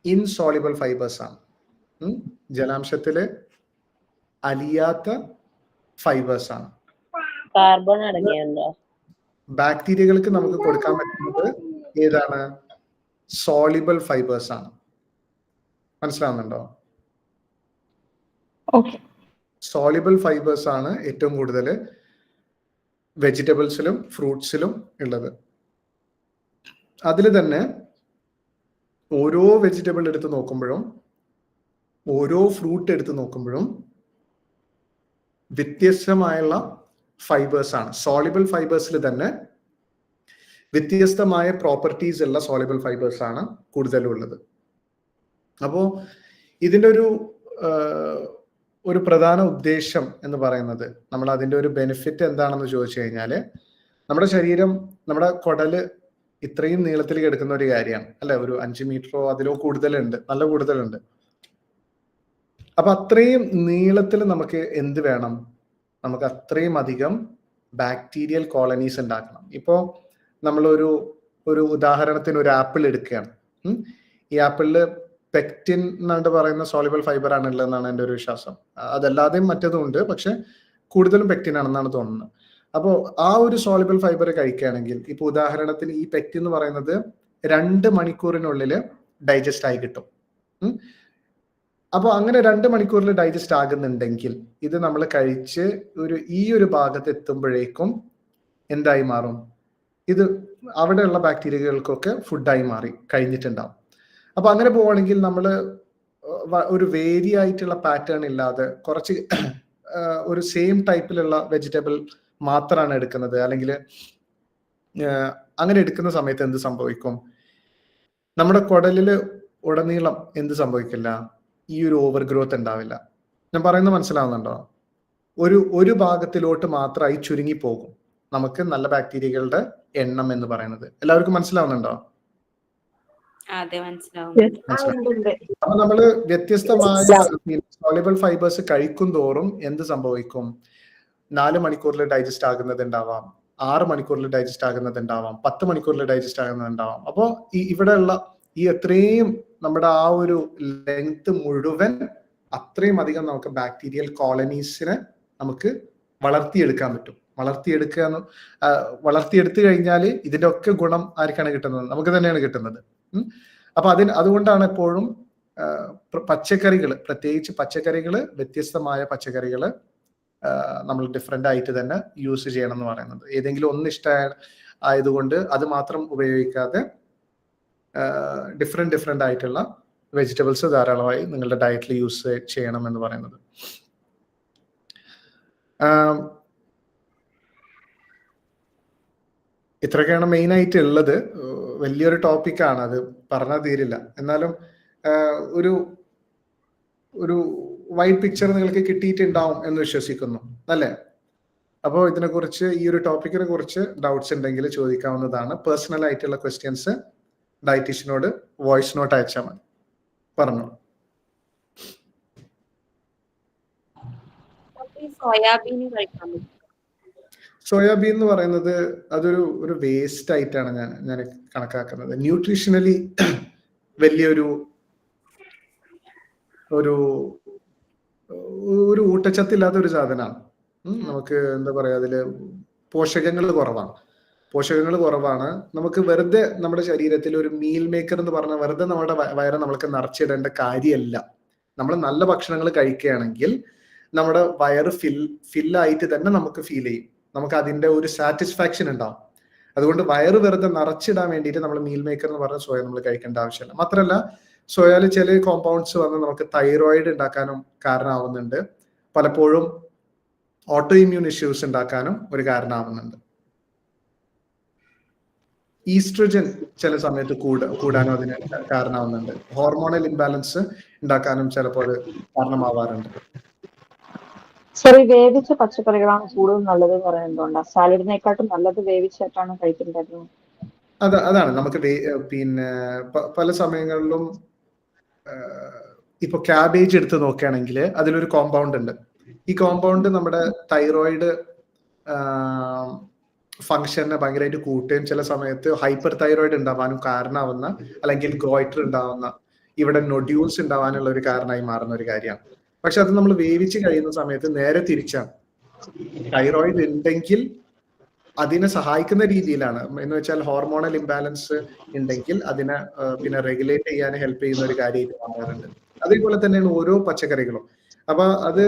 ഇൻസോളിബിൾ ഫൈബേഴ്സ് ആണ്. ജലാംശത്തില് അലിയാത്ത ഫൈബേഴ്സ് ആണ്. കാർബൺ അടങ്ങിയതോ? ബാക്ടീരിയകൾക്ക് നമുക്ക് കൊടുക്കാൻ പറ്റുന്നത് ഏതാണ്? സോളിബിൾ ഫൈബേഴ്സ് ആണ്. മനസ്സിലാവുന്നുണ്ടോ? ഓക്കെ. സോളിബിൾ ഫൈബേഴ്സ് ആണ് ഏറ്റവും കൂടുതൽ വെജിറ്റബിൾസിലും ഫ്രൂട്ട്സിലും ഉള്ളത്. അതിൽ തന്നെ ഓരോ വെജിറ്റബിൾ എടുത്ത് നോക്കുമ്പോഴും ഓരോ ഫ്രൂട്ട് എടുത്ത് നോക്കുമ്പോഴും വ്യത്യസ്തമായുള്ള ഫൈബേഴ്സ് ആണ്. സോളിബിൾ ഫൈബേഴ്സിൽ തന്നെ വ്യത്യസ്തമായ പ്രോപ്പർട്ടീസ് ഉള്ള സോളിബിൾ ഫൈബേഴ്സ് ആണ് കൂടുതലുള്ളത്. അപ്പോൾ ഇതിൻ്റെ ഒരു പ്രധാന ഉദ്ദേശം എന്ന് പറയുന്നത്, നമ്മൾ അതിൻ്റെ ഒരു ബെനിഫിറ്റ് എന്താണെന്ന് ചോദിച്ചു കഴിഞ്ഞാൽ, നമ്മുടെ ശരീരം, നമ്മുടെ കുടല് ഇത്രയും നീളത്തിൽ കിടക്കുന്ന ഒരു കാര്യമാണ് അല്ലെ? ഒരു 5 മീറ്ററോ അതിലോ കൂടുതലുണ്ട്, നല്ല കൂടുതലുണ്ട്. അപ്പൊ അത്രയും നീളത്തിൽ നമുക്ക് എന്ത് വേണം? നമുക്ക് അത്രയും അധികം ബാക്ടീരിയൽ കോളനീസ് ഉണ്ടാക്കണം. ഇപ്പോൾ നമ്മളൊരു ഉദാഹരണത്തിന് ഒരു ആപ്പിൾ എടുക്കുകയാണ്. ഈ ആപ്പിളില് പെക്റ്റിൻ എന്നാണ്ട് പറയുന്ന സോളിബിൾ ഫൈബർ ആണ് ഉള്ളതെന്നാണ് എൻ്റെ ഒരു വിശ്വാസം. അതല്ലാതെയും മറ്റതും ഉണ്ട്, പക്ഷെ കൂടുതലും പെക്റ്റിൻ ആണെന്നാണ് തോന്നുന്നത്. അപ്പോൾ ആ ഒരു സോളിബിൾ ഫൈബർ കഴിക്കുകയാണെങ്കിൽ, ഇപ്പൊ ഉദാഹരണത്തിന് ഈ പെക്റ്റിൻ എന്ന് പറയുന്നത് 2 മണിക്കൂറിനുള്ളിൽ ഡൈജസ്റ്റ് ആയി കിട്ടും. അപ്പോൾ അങ്ങനെ 2 മണിക്കൂറിൽ ഡൈജസ്റ്റ് ആകുന്നുണ്ടെങ്കിൽ ഇത് നമ്മൾ കഴിച്ച് ഈ ഒരു ഭാഗത്ത് എത്തുമ്പോഴേക്കും എന്തായി മാറും? ഇത് അവിടെയുള്ള ബാക്ടീരിയകൾക്കൊക്കെ ഫുഡായി മാറി കഴിഞ്ഞിട്ടുണ്ടാവും. അപ്പൊ അങ്ങനെ പോവുകയാണെങ്കിൽ നമ്മൾ ഒരു വേരി ആയിട്ടുള്ള പാറ്റേൺ ഇല്ലാതെ കുറച്ച് ഒരു സെയിം ടൈപ്പിലുള്ള വെജിറ്റബിൾ മാത്രമാണ് എടുക്കുന്നത്, അല്ലെങ്കിൽ അങ്ങനെ എടുക്കുന്ന സമയത്ത് എന്ത് സംഭവിക്കും? നമ്മുടെ കുടലില് ഉടനീളം എന്ത് സംഭവിക്കില്ല? ഈ ഒരു ഓവർ ഗ്രോത്ത് ഉണ്ടാവില്ല. ഞാൻ പറയുന്നത് മനസ്സിലാവുന്നുണ്ടോ? ഒരു ഭാഗത്തിലോട്ട് മാത്രമായി ചുരുങ്ങി പോകും നമുക്ക് നല്ല ബാക്ടീരിയകളുടെ എണ്ണം എന്ന് പറയുന്നത്. എല്ലാവർക്കും മനസ്സിലാവുന്നുണ്ടോ? അപ്പൊ നമ്മള് വ്യത്യസ്തമായ സോളിബിൾ ഫൈബേഴ്സ് കഴിക്കും തോറും എന്ത് സംഭവിക്കും? 4 മണിക്കൂറിൽ ഡൈജസ്റ്റ് ആകുന്നത് ഉണ്ടാവാം, 6 മണിക്കൂറിൽ ഡൈജസ്റ്റ് ആകുന്നത് ഉണ്ടാവാം, 10 മണിക്കൂറിൽ ഡൈജസ്റ്റ് ആകുന്നത് ഉണ്ടാവാം. അപ്പോൾ ഇവിടെയുള്ള ഈ എത്രയും നമ്മുടെ ആ ഒരു ലെങ്ത് മുഴുവൻ അത്രയും അധികം നമുക്ക് ബാക്ടീരിയൽ കോളനീസിനെ നമുക്ക് വളർത്തിയെടുക്കാൻ പറ്റും. വളർത്തിയെടുത്തു കഴിഞ്ഞാൽ ഇതിന്റെ ഒക്കെ ഗുണം ആർക്കാണ് കിട്ടുന്നത്? നമുക്ക് തന്നെയാണ് കിട്ടുന്നത്. അപ്പൊ അതുകൊണ്ടാണ് എപ്പോഴും പച്ചക്കറികൾ, പ്രത്യേകിച്ച് പച്ചക്കറികൾ, വ്യത്യസ്തമായ പച്ചക്കറികൾ നമ്മൾ ഡിഫറെന്റ് ആയിട്ട് തന്നെ യൂസ് ചെയ്യണം എന്ന് പറയുന്നത്. ഏതെങ്കിലും ഒന്ന് ആയതുകൊണ്ട് അത് മാത്രം ഉപയോഗിക്കാതെ ഡിഫറെന്റ് ആയിട്ടുള്ള വെജിറ്റബിൾസ് ധാരാളമായി നിങ്ങളുടെ ഡയറ്റിൽ യൂസ് ചെയ്യണം എന്ന് പറയുന്നത്. ഇത്രയൊക്കെയാണ് മെയിൻ ആയിട്ട് ഉള്ളത്. വലിയൊരു ടോപ്പിക്കാണ്, അത് പറഞ്ഞാൽ തീരില്ല. എന്നാലും ഒരു വൈഡ് പിക്ചർ നിങ്ങൾക്ക് കിട്ടിയിട്ടുണ്ടാവും എന്ന് വിശ്വസിക്കുന്നു, അല്ലേ? അപ്പോൾ ഇതിനെക്കുറിച്ച്, ഈ ഒരു ടോപ്പിക്കിനെ കുറിച്ച് ഡൗട്ട്സ് ഉണ്ടെങ്കിൽ ചോദിക്കാവുന്നതാണ്. പേഴ്സണൽ ആയിട്ടുള്ള ക്വസ്റ്റ്യൻസ് ഡയറ്റീഷ്യനോട് വോയിസ് നോട്ട് അയച്ചാൽ മതി. പറഞ്ഞു. സോയാബീൻ എന്ന് പറയുന്നത് അതൊരു വേസ്റ്റ് ആയിട്ടാണ് ഞാൻ കണക്കാക്കുന്നത്. ന്യൂട്രീഷണലി വലിയൊരു ഒരു ഊട്ടച്ചത്തില്ലാത്ത ഒരു സാധനമാണ്. നമുക്ക് എന്താ പറയാ, അതില് പോഷകങ്ങൾ കുറവാണ്. നമുക്ക് വെറുതെ നമ്മുടെ ശരീരത്തിൽ ഒരു മീൽ മേക്കർ എന്ന് പറഞ്ഞാൽ വെറുതെ നമ്മുടെ വയറ് നമ്മൾക്ക് നിറച്ചിടേണ്ട കാര്യമല്ല. നമ്മൾ നല്ല ഭക്ഷണങ്ങൾ കഴിക്കുകയാണെങ്കിൽ നമ്മുടെ വയറ് ഫില്ലായിട്ട് തന്നെ നമുക്ക് ഫീൽ ചെയ്യും. നമുക്ക് അതിന്റെ ഒരു സാറ്റിസ്ഫാക്ഷൻ ഉണ്ടാവും. അതുകൊണ്ട് വയറ് വെറുതെ നിറച്ചിടാൻ വേണ്ടിയിട്ട് നമ്മൾ മീൽ മേക്കർ എന്ന് പറഞ്ഞ സോയ നമ്മൾ കഴിക്കേണ്ട ആവശ്യമില്ല. മാത്രമല്ല സോയയിൽ ചില കോമ്പൗണ്ട്സ് വന്ന് നമുക്ക് തൈറോയിഡ് ഉണ്ടാക്കാനും കാരണമാവുന്നുണ്ട്. പലപ്പോഴും ഓട്ടോ ഇമ്മ്യൂൺ ഇഷ്യൂസ് ഉണ്ടാക്കാനും ഒരു കാരണമാവുന്നുണ്ട്. ഈസ്ട്രജൻ ചില സമയത്ത് കൂടാനും അതിന് കാരണമാവുന്നുണ്ട്. ഹോർമോണൽ ഇംബാലൻസ് ഉണ്ടാക്കാനും ചിലപ്പോൾ അത് കാരണമാവാറുണ്ട്. സർ, ഈ വേവിച്ച പച്ചക്കറികളാണ് കൂടുതൽ നല്ലത് എന്ന് പറയുന്നതുകൊണ്ടാണ്. സാലഡിനെക്കാട്ടും നല്ലത് വേവിച്ചിട്ടാണ് കഴിക്കേണ്ടത്. അതാണ് നമുക്ക് പിന്നെ പല സമയങ്ങളിലും ഇപ്പൊ ക്യാബേജ് എടുത്ത് നോക്കുകയാണെങ്കിൽ അതിലൊരു കോമ്പൗണ്ട് ഉണ്ട്. ഈ കോമ്പൗണ്ട് നമ്മുടെ തൈറോയിഡ് ഫംഗ്ഷനെ ഭയങ്കരമായിട്ട് കൂട്ടുകയും ചില സമയത്ത് ഹൈപ്പർ തൈറോയിഡ് ഉണ്ടാവാനും കാരണമാവുന്ന, അല്ലെങ്കിൽ ഗോയിറ്റർ ഉണ്ടാവുന്ന, ഇവിടെ നൊഡ്യൂൾസ് ഉണ്ടാവാനുള്ള ഒരു കാരണമായി മാറുന്ന ഒരു കാര്യമാണ്. പക്ഷെ അത് നമ്മൾ വേവിച്ച് കഴിയുന്ന സമയത്ത് നേരെ തിരിച്ചാണ്. തൈറോയിഡ് ഉണ്ടെങ്കിൽ അതിനെ സഹായിക്കുന്ന രീതിയിലാണ്, എന്ന് വെച്ചാൽ ഹോർമോണൽ ഇംബാലൻസ് ഉണ്ടെങ്കിൽ അതിനെ പിന്നെ റെഗുലേറ്റ് ചെയ്യാൻ ഹെൽപ്പ് ചെയ്യുന്ന ഒരു കാര്യമായിട്ട് മാറാറുണ്ട്. അതേപോലെ തന്നെയാണ് ഓരോ പച്ചക്കറികളും. അപ്പൊ അത്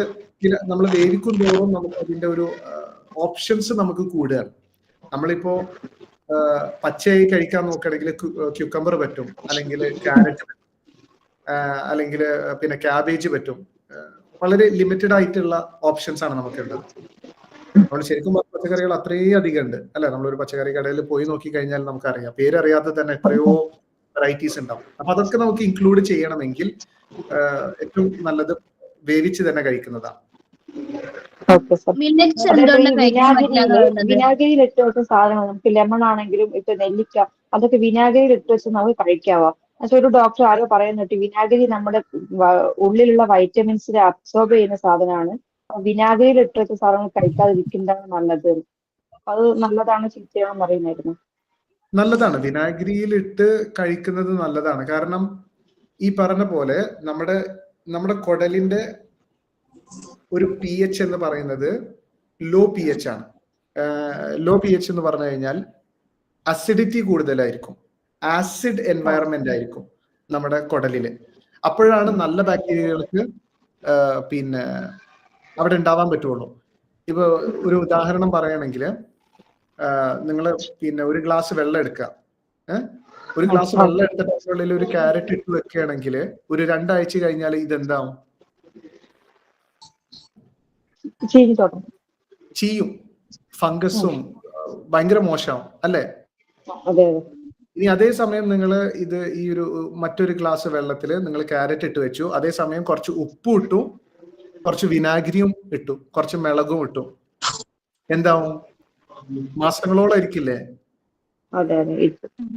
നമ്മൾ വേവിക്കും തോറും നമുക്ക് അതിന്റെ ഒരു ഓപ്ഷൻസ് നമുക്ക് കൂടുകയാണ്. നമ്മളിപ്പോ പച്ചയായി കഴിക്കാൻ നോക്കുകയാണെങ്കിൽ ക്യൂക്കമ്പർ പറ്റും, അല്ലെങ്കിൽ ക്യാരറ്റ് പറ്റും, അല്ലെങ്കിൽ പിന്നെ ക്യാബേജ് പറ്റും. വളരെ ലിമിറ്റഡ് ആയിട്ടുള്ള ഓപ്ഷൻസ് ആണ് നമുക്കുള്ളത്. നമ്മൾ ശരിക്കും പച്ചക്കറികൾ അത്രയും അധികം ഉണ്ട് അല്ലെ. നമ്മളൊരു പച്ചക്കറി കടയിൽ പോയി നോക്കി കഴിഞ്ഞാൽ നമുക്കറിയാം, പേരറിയാതെ തന്നെ എത്രയോ വെറൈറ്റീസ് ഉണ്ടാവും. അപ്പൊ അതൊക്കെ നമുക്ക് ഇൻക്ലൂഡ് ചെയ്യണമെങ്കിൽ ഏറ്റവും നല്ലത് വേവിച്ച് തന്നെ കഴിക്കുന്നതാണ്. വിനാഗിരിയിൽ ഇട്ട് വെച്ച സാധനങ്ങൾ നമുക്ക് ലെമൺ ആണെങ്കിലും ഇപ്പൊ നെല്ലിക്ക അതൊക്കെ വിനാഗിരിയിൽ ഇട്ട് വെച്ച് നമുക്ക് കഴിക്കാവോ? പക്ഷെ ഒരു ഡോക്ടർ ആരോ പറയുന്നിട്ട് വിനാഗിരി നമ്മുടെ ഉള്ളിലുള്ള വൈറ്റമിൻസിനെ അബ്സോർബ് ചെയ്യുന്ന സാധനമാണ്. വിനാഗിരിയിൽ ഇട്ട് വെച്ച സാധനങ്ങൾ കഴിക്കാതിരിക്കുന്നതാണ് നല്ലത്. അത് നല്ലതാണ് ചീത്തയാണെന്ന് പറയുന്നായിരുന്നു. നല്ലതാണ്, വിനാഗിരിയിൽ ഇട്ട് കഴിക്കുന്നത് നല്ലതാണ്. കാരണം ഈ പറഞ്ഞ പോലെ നമ്മുടെ കുടലിന്റെ ഒരു pH എന്ന് പറയുന്നത് ലോ pH ആണ്. ലോ pH എന്ന് പറഞ്ഞു കഴിഞ്ഞാൽ അസിഡിറ്റി കൂടുതലായിരിക്കും, ആസിഡ് എൻവയറമെന്റ് ആയിരിക്കും നമ്മുടെ കുടലില്. അപ്പോഴാണ് നല്ല ബാക്ടീരിയകൾക്ക് പിന്നെ അവിടെ ഉണ്ടാവാൻ പറ്റുള്ളൂ. ഇപ്പൊ ഒരു ഉദാഹരണം പറയുകയാണെങ്കിൽ, നിങ്ങൾ പിന്നെ ഒരു ഗ്ലാസ് വെള്ളം എടുക്കുക. ഒരു ഗ്ലാസ് വെള്ളം എടുത്തിട്ട് ഉള്ളിൽ ഒരു ക്യാരറ്റ് ഇട്ട് വെക്കുകയാണെങ്കിൽ ഒരു 2 ആഴ്ച കഴിഞ്ഞാൽ ഇതെന്താവും? ചീയും, ഫംഗസും ഭയങ്കര മോശമാവും അല്ലെ. ഇനി അതേസമയം നിങ്ങൾ ഈ ഒരു മറ്റൊരു ഗ്ലാസ് വെള്ളത്തിൽ നിങ്ങൾ ക്യാരറ്റ് ഇട്ട് വെച്ചു, അതേസമയം കുറച്ച് ഉപ്പും ഇട്ടു, കുറച്ച് വിനാഗിരിയും ഇട്ടു, കുറച്ച് മിളകും ഇട്ടു, എന്താവും? മാസങ്ങളോളം ഇരിക്കില്ലേ?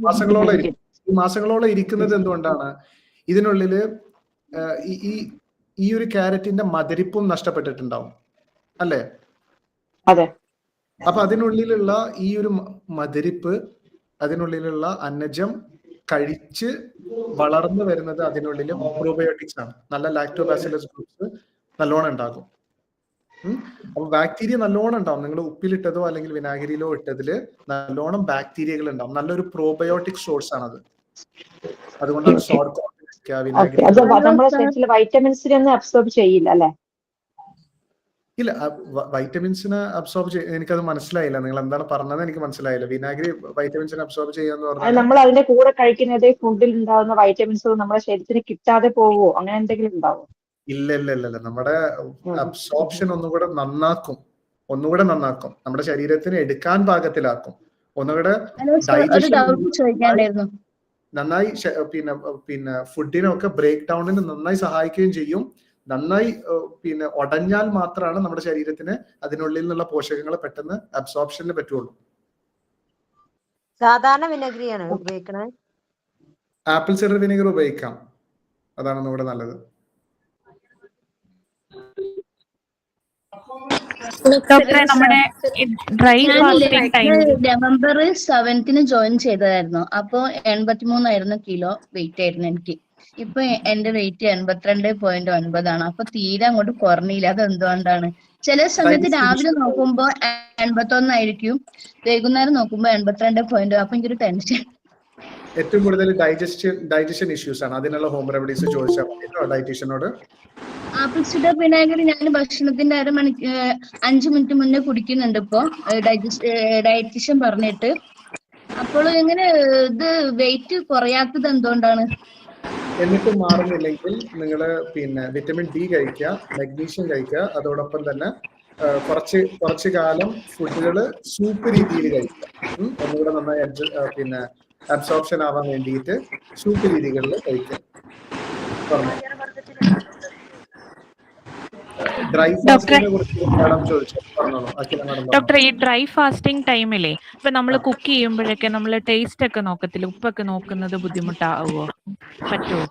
മാസങ്ങളോളം ഇരിക്കും. ഈ മാസങ്ങളോളം ഇരിക്കുന്നത് എന്തുകൊണ്ടാണ്? ഇതിനുള്ളില് ഈ ഒരു ക്യാരറ്റിന്റെ മധുരിപ്പും നഷ്ടപ്പെട്ടിട്ടുണ്ടാവും അല്ലേ. അപ്പൊ അതിനുള്ളിലുള്ള ഈ ഒരു മധുരിപ്പ്, അതിനുള്ളിലുള്ള അന്നജം കഴിച്ച് വളർന്നു വരുന്നത് അതിനുള്ളിൽ പ്രോബയോട്ടിക്സ് ആണ്. നല്ല ലാക്ടോബാസിലസ് ഗ്രൂപ്പ്സ് നല്ലോണം ഉണ്ടാകും. അപ്പൊ ബാക്ടീരിയ നല്ലോണം ഉണ്ടാവും. നിങ്ങൾ ഉപ്പിലിട്ടതോ അല്ലെങ്കിൽ വിനാഗിരിയിലോ ഇട്ടതില് നല്ലോണം ബാക്ടീരിയകൾ ഉണ്ടാവും. നല്ലൊരു പ്രോബയോട്ടിക് സോഴ്സ് ആണത്. അതുകൊണ്ടാണ് വൈറ്റമിൻസിനെ അബ്സോർബ് ചെയ്യില്ല അല്ലെ. ഇല്ല, വൈറ്റമിൻസിനെ അബ്സോർബ് എനിക്കത് മനസ്സിലായില്ല. നിങ്ങൾ എന്താണ് പറഞ്ഞത് എനിക്ക് മനസ്സിലായില്ല. വിനാഗിരി വൈറ്റമിൻസിനെ അബ്സോർബ് ചെയ്യാന്ന് പറഞ്ഞാൽ നമ്മൾ അതിന്റെ കൂടെ കഴിക്കുന്നത് ഫുഡിൽ ഉണ്ടാകുന്ന വൈറ്റമിൻസ് നമ്മുടെ ശരീരത്തിന് കിട്ടാതെ പോവോ, അങ്ങനെ എന്തെങ്കിലും ഉണ്ടാവോ? ഇല്ല. നമ്മുടെ അബ്സോർപ്ഷൻ ഒന്നുകൂടെ നന്നാക്കും. നമ്മുടെ ശരീരത്തിന് എടുക്കാൻ പാകത്തിലാക്കും. ഒന്നുകൂടെ നന്നായി പിന്നെ ഫുഡിനൊക്കെ ബ്രേക്ക് ഡൗണിന് നന്നായി സഹായിക്കുകയും ചെയ്യും. നന്നായി പിന്നെ ഉടഞ്ഞാൽ മാത്രമാണ് നമ്മുടെ ശരീരത്തിന് അതിനുള്ളിൽ നിന്നുള്ള പോഷകങ്ങൾ പെട്ടെന്ന് അബ്സോർപ്ഷന് പറ്റുള്ളൂ. സാധാരണ വിനാഗിരിയാണ് ഉപയോഗിക്കണേ? ആപ്പിൾ സിഡർ വിനെഗർ ഉപയോഗിക്കാം, അതാണ് ഒന്നുകൂടെ നല്ലത്. നവംബർ 7 ജോയിൻ ചെയ്തതായിരുന്നു. അപ്പൊ 83 കിലോ വെയിറ്റ് ആയിരുന്നു എനിക്ക്. ഇപ്പൊ എന്റെ വെയിറ്റ് 82.9 അപ്പൊ തീരെ അങ്ങോട്ട് കുറഞ്ഞില്ല. അത് എന്തുകൊണ്ടാണ്? ചില സമയത്ത് രാവിലെ നോക്കുമ്പോ 81 ആയിരിക്കും, വൈകുന്നേരം നോക്കുമ്പോ 82. അപ്പൊ എനിക്കൊരു ടെൻഷൻ. ഏറ്റവും കൂടുതൽ ഡൈജഷൻ ഇഷ്യൂസ് ആണ്. അതിനുള്ള ഹോം റെമഡീസ് ചോദിച്ചാൽ ഡയറ്റീഷ്യനോട്. ആപ്പിൾ സിഡർ വിനാഗിരി ഞാൻ ഭക്ഷണത്തിന്റെ 5 മിനിറ്റ് മുന്നേ കുടിക്കുന്നുണ്ട് ഇപ്പൊ, ഡയറ്റീഷ്യൻ പറഞ്ഞിട്ട്. അപ്പോൾ എങ്ങനെ ഇത് വെയിറ്റ് കുറയാത്തത് എന്തുകൊണ്ടാണ്? എന്നിട്ട് മാറുന്നില്ലെങ്കിൽ നിങ്ങൾ പിന്നെ വിറ്റമിൻ ഡി കഴിക്കുക, മഗ്നീഷ്യം കഴിക്കുക, അതോടൊപ്പം തന്നെ കുറച്ച് കാലം ഫുഡുകൾ സൂപ്പ് രീതിയിൽ കഴിക്കുക. ഒന്നുകൂടെ നന്നായി പിന്നെ അബ്സോർപ്ഷൻ ആവാൻ വേണ്ടിയിട്ട് സൂപ്പ് രീതികളിൽ കഴിക്കുക. പറഞ്ഞു ഡ്രൈ ഫാസ്റ്റിങ്ങിനെ കുറിച്ച് മാഡം ചോദിച്ചു. പറഞ്ഞോളൂ അഖില മാഡം. ഡോക്ടർ, ഈ ഡ്രൈ ഫാസ്റ്റിംഗ് ടൈമിലെ ഇപ്പൊ നമ്മൾ കുക്ക് ചെയ്യുമ്പോഴൊക്കെ നമ്മൾ ടേസ്റ്റ് ഒക്കെ നോക്കത്തില്ല, ഉപ്പൊക്കെ നോക്കുന്നത് ബുദ്ധിമുട്ടാവോ? പറ്റുമോ?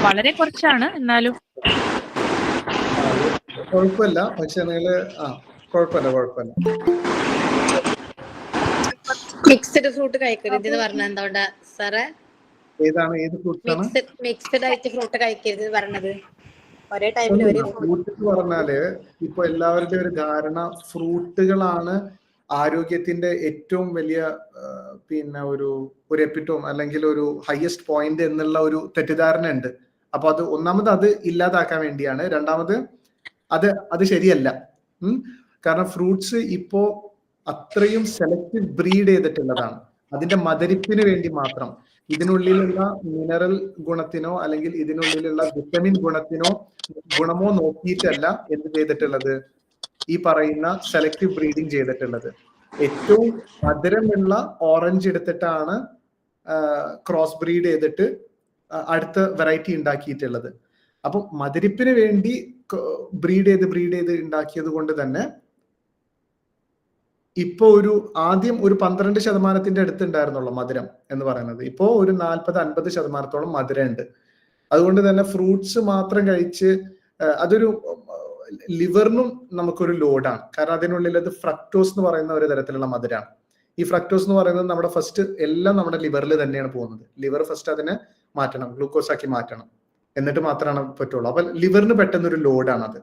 വളരെ കുറച്ചാണ്, എന്നാലും കുഴപ്പമില്ല. പക്ഷെ നിങ്ങള് കുഴപ്പമില്ല. മിക്സ്ഡ് ഫ്രൂട്ട് കഴിക്കരുത് എന്ന് പറഞ്ഞത് എന്തുകൊണ്ടാ സാറേ? ഏത് ഫ്രൂട്ട്സാണ്? മിക്സ്ഡ് ആയിട്ട് ഫ്രൂട്ട് കഴിക്കരുത് പറഞ്ഞത്. ഒരേ ടൈമിൽ ഒരേ ഫ്രൂട്ട് എന്ന് പറഞ്ഞാല് ഇപ്പൊ എല്ലാവരുടെയും ഒരു ധാരണ ഫ്രൂട്ടുകളാണ് ആരോഗ്യത്തിന്റെ ഏറ്റവും വലിയ പിന്നെ ഒരു എപ്പിറ്റോം അല്ലെങ്കിൽ ഒരു ഹയസ്റ്റ് പോയിന്റ് എന്നുള്ള ഒരു തെറ്റിദ്ധാരണ ഉണ്ട്. അപ്പൊ അത് ഒന്നാമത് അത് ഇല്ലാതാക്കാൻ വേണ്ടിയാണ്. രണ്ടാമത് അത് ശരിയല്ല. കാരണം ഫ്രൂട്ട്സ് ഇപ്പോ അത്രയും സെലക്റ്റീവ് ബ്രീഡ് ചെയ്തിട്ടുള്ളതാണ്. അതിന്റെ മധുരത്തിന് വേണ്ടി മാത്രം. ഇതിനുള്ളിലുള്ള മിനറൽ ഗുണത്തിനോ അല്ലെങ്കിൽ ഇതിനുള്ളിലുള്ള വിറ്റമിൻ ഗുണമോ നോക്കിയിട്ടല്ല എന്ത് ചെയ്തിട്ടുള്ളത്, ഈ പറയുന്ന സെലക്റ്റീവ് ബ്രീഡിങ് ചെയ്തിട്ടുള്ളത്. ഏറ്റവും മധുരമുള്ള ഓറഞ്ച് എടുത്തിട്ടാണ് ക്രോസ് ബ്രീഡ് ചെയ്തിട്ട് അടുത്ത വെറൈറ്റി ഉണ്ടാക്കിയിട്ടുള്ളത്. അപ്പൊ മധുരപ്പിന് വേണ്ടി ബ്രീഡ് ചെയ്ത് ഉണ്ടാക്കിയത് കൊണ്ട് തന്നെ ഇപ്പൊ ആദ്യം ഒരു 12% അടുത്ത് ഉണ്ടായിരുന്നുള്ളൂ മധുരം എന്ന് പറയുന്നത്. ഇപ്പോ ഒരു 40-50% മധുരം ഉണ്ട്. അതുകൊണ്ട് തന്നെ ഫ്രൂട്ട്സ് മാത്രം കഴിച്ച് അതൊരു ലിവറിനും നമുക്കൊരു ലോഡാണ്. കാരണം അതിനുള്ളിൽ അത് ഫ്രക്ടോസ് എന്ന് പറയുന്ന ഒരു തരത്തിലുള്ള മധുരമാണ്. ഈ ഫ്രക്ടോസ് എന്ന് പറയുന്നത് നമ്മുടെ ഫസ്റ്റ് എല്ലാം നമ്മുടെ ലിവറിൽ തന്നെയാണ് പോകുന്നത്. ലിവർ ഫസ്റ്റ് അതിനെ മാറ്റണം, ഗ്ലൂക്കോസ് ആക്കി മാറ്റണം, എന്നിട്ട് മാത്രമാണ് പറ്റുള്ളൂ. അപ്പൊ ലിവറിന് പെട്ടെന്നൊരു ലോഡാണ് അത്.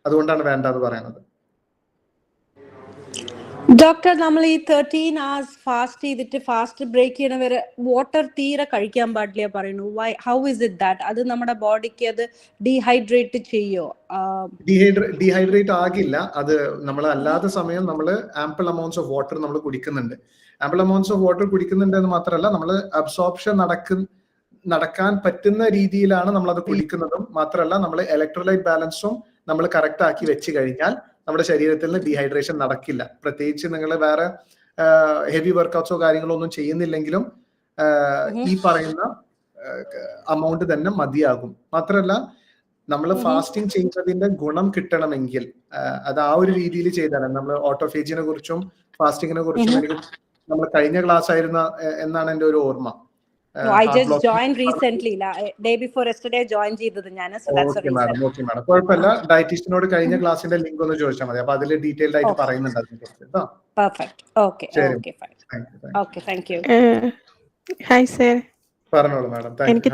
അതുകൊണ്ടാണ് വേണ്ട എന്ന് പറയുന്നത്. ഡോക്ടർ, നമ്മൾ ഈ 13 hours ഫാസ്റ്റ് ചെയ്തിട്ട് ഫാസ്റ്റ് ബ്രേക്ക് ചെയ്യണവരെ വാട്ടർ തീരെ കഴിക്കാൻ പാടില്ല പറയുന്നു. How is it that? അത് നമ്മുടെ ബോഡിക്ക് അത് ഡീഹൈഡ്രേറ്റ് ചെയ്യോ? ഡീഹൈഡ്രേറ്റ് ആകില്ല. അത് നമ്മൾ അല്ലാത്ത സമയം നമ്മൾ ആംപിൾ അമൗണ്ട്സ് ഓഫ് വാട്ടർ നമ്മൾ കുടിക്കുന്നുണ്ട്. ആംപിൾ അമൗണ്ട്സ് ഓഫ് വാട്ടർ കുടിക്കുന്നുണ്ട് എന്ന് മാത്രമല്ല, നമ്മൾ അബ്സോർപ്ഷൻ നടക്കാൻ പറ്റുന്ന രീതിയിലാണ് നമ്മൾ അത് കുടിക്കുന്നതും. മാത്രമല്ല, നമ്മൾ ഇലക്ട്രോലൈറ്റ് ബാലൻസും നമ്മൾ കറക്റ്റ് ആക്കി വെച്ച് കഴിഞ്ഞാൽ നമ്മുടെ ശരീരത്തിൽ നിന്ന് ഡീഹൈഡ്രേഷൻ നടക്കില്ല. പ്രത്യേകിച്ച് നിങ്ങൾ വേറെ ഹെവി വർക്കൗട്ട്സോ കാര്യങ്ങളോ ഒന്നും ചെയ്യുന്നില്ലെങ്കിലും ഈ പറയുന്ന അമൗണ്ട് തന്നെ മതിയാകും. മാത്രമല്ല, നമ്മൾ ഫാസ്റ്റിംഗ് ചെയ്യുന്നതിന്റെ ഗുണം കിട്ടണമെങ്കിൽ അത് ആ ഒരു രീതിയിൽ ചെയ്താലാണ്. നമ്മൾ ഓട്ടോഫേജിനെ കുറിച്ചും ഫാസ്റ്റിങ്ങിനെ കുറിച്ചും എനിക്ക് നമ്മൾ കഴിഞ്ഞ ക്ലാസ് ആയിരുന്ന എന്നാണ് എന്റെ ഒരു ഓർമ്മ. I just joined recently. Day before yesterday join ചെയ്തത് ഞാൻ. ഓക്കെ മാഡം, കുഴപ്പമില്ല. ഡയറ്റീഷ്യനോട് കഴിഞ്ഞ ക്ലാസിന്റെ ലിങ്ക് ഒന്ന് ചോദിച്ചാൽ മതി. അപ്പൊ അതിൽ ഡീറ്റെയിൽഡ് ആയിട്ട് പറയുന്നുണ്ട് അതിനെക്കുറിച്ച്. Perfect. Okay fine. Okay, thank you. Hi sir. പറഞ്ഞോളൂ മാഡം. എനിക്ക്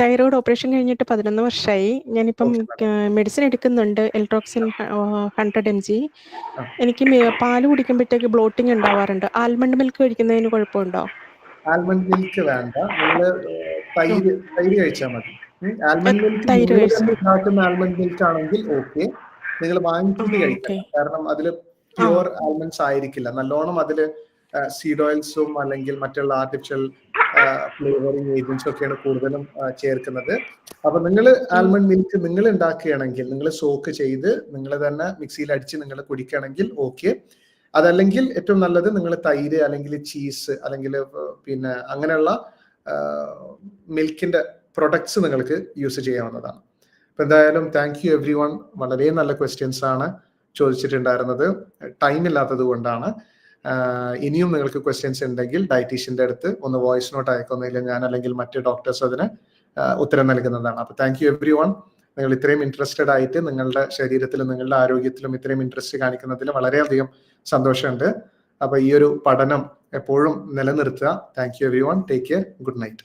തൈറോയ്ഡ് ഓപ്പറേഷൻ കഴിഞ്ഞിട്ട് 11 വർഷമായി. ഞാനിപ്പം മെഡിസിൻ എടുക്കുന്നുണ്ട്, എൽട്രോക്സിൻ 100 mg. എനിക്ക് പാല് കുടിക്കുമ്പോഴത്തേക്ക് ബ്ലോട്ടിങ് ഉണ്ടാവാറുണ്ട്. ആൽമണ്ട് മിൽക്ക് കഴിക്കുന്നതിന് കുഴപ്പമുണ്ടോ? ആൽമണ്ട് മിൽക്ക് വേണ്ട, നിങ്ങള് തൈര് കഴിച്ചാൽ മതി. ആൽമണ്ട് മിൽക്ക് ആൽമണ്ട് മിൽക്ക് ആണെങ്കിൽ ഓക്കെ, നിങ്ങൾ വാങ്ങിച്ചിട്ട് കഴിക്കണം. കാരണം അതില് പ്യുവർ ആൽമണ്ട്സ് ആയിരിക്കില്ല. നല്ലോണം അതില് സീഡ് ഓയിൽസും അല്ലെങ്കിൽ മറ്റുള്ള ആർട്ടിഫിഷ്യൽ ഫ്ലേവറിങ് ഏജൻസും ഒക്കെയാണ് കൂടുതലും ചേർക്കുന്നത്. അപ്പൊ നിങ്ങൾ ആൽമണ്ട് മിൽക്ക് നിങ്ങൾ ഉണ്ടാക്കുകയാണെങ്കിൽ, നിങ്ങൾ സോക്ക് ചെയ്ത് നിങ്ങൾ തന്നെ മിക്സിയിൽ അടിച്ച് നിങ്ങൾ കുടിക്കുകയാണെങ്കിൽ ഓക്കെ. അതല്ലെങ്കിൽ ഏറ്റവും നല്ലത് നിങ്ങൾ തൈര് അല്ലെങ്കിൽ ചീസ് അല്ലെങ്കിൽ പിന്നെ അങ്ങനെയുള്ള മിൽക്കിന്റെ പ്രൊഡക്ട്സ് നിങ്ങൾക്ക് യൂസ് ചെയ്യാവുന്നതാണ്. അപ്പൊ എന്തായാലും താങ്ക് യു എവ്രി വൺ. വളരെ നല്ല ക്വസ്റ്റ്യൻസ് ആണ് ചോദിച്ചിട്ടുണ്ടായിരുന്നത്. ടൈം ഇല്ലാത്തത് കൊണ്ടാണ്. ഇനിയും നിങ്ങൾക്ക് ക്വസ്റ്റ്യൻസ് ഉണ്ടെങ്കിൽ ഡയറ്റീഷ്യന്റെ അടുത്ത് ഒന്ന് വോയിസ് നോട്ട് അയക്കൊന്നില്ല ഞാൻ അല്ലെങ്കിൽ മറ്റ് ഡോക്ടേഴ്സ് അതിന് ഉത്തരം നൽകുന്നതാണ്. അപ്പൊ താങ്ക് യു എവ്രി വൺ. നിങ്ങൾ ഇത്രയും ഇൻട്രസ്റ്റഡ് ആയിട്ട് നിങ്ങളുടെ ശരീരത്തിലും നിങ്ങളുടെ ആരോഗ്യത്തിലും ഇത്രയും ഇൻട്രസ്റ്റ് കാണിക്കുന്നതിൽ വളരെയധികം സന്തോഷമുണ്ട്. അപ്പൊ ഈ ഒരു പഠനം എപ്പോഴും നിലനിർത്തുക. Thank you every one. Take care. Good night.